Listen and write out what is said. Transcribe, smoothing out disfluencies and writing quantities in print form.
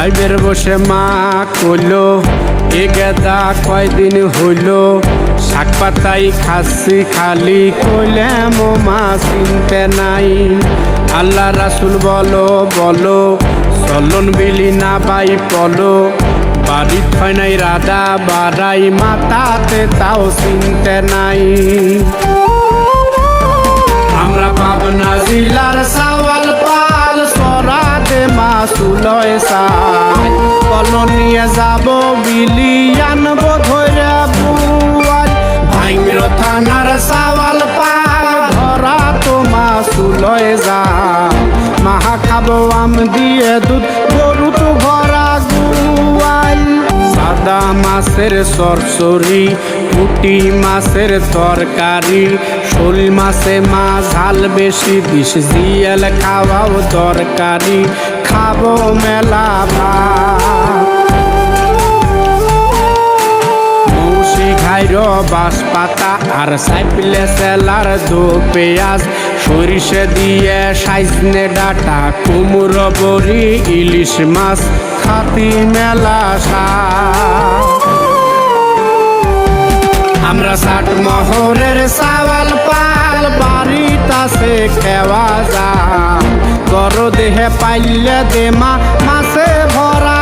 সাইবের বসে মা কইলো এ গেদা কয়দিন হইলো শাক পাতাই খাচ্ছি খালি কইলে মা চিনতে নাই। আল্লাহ রাসুল বলো বলো চলন বিলি না বাই পলো বাড়ি হয় নাই রাধা বাড়াই মাতাতে তাও চিনতে নাই। আমরা পাবনা জেলার সাওয়াল পাল সরাতে মাসুলয় সাই কলন নিয়ে যাব বিলি আনবো ধরে বুয়াই ভাইমির থানার সাওয়াল পাল ধরা তো মাসুলয় যায় মাহা খাবো আম দিয়ে দুধ গরু তো ভরা গুয়াই। সাদা মাছের সরসরি পুঁটি মাছের তরকারি শোল মাছে মা ঝাল বেশি বিষ জিয়াল খাওয়াও তরকারি খাবো মেলা ভাত। মৌসি ঘাইর বাঁশ পাতা আর সাইপলে সেলার দো পেঁয়াজ সরিষে দিয়ে সাইজনে ডাটা কুমড়ো বড়ি ইলিশ মাছ খাতি মেলা শাক। আমরা ষাট মহরের সাওয়াল পাল বাড়িতাছে খেওয়া যা গর দেহে পাইলে দে মা মাছে ভরা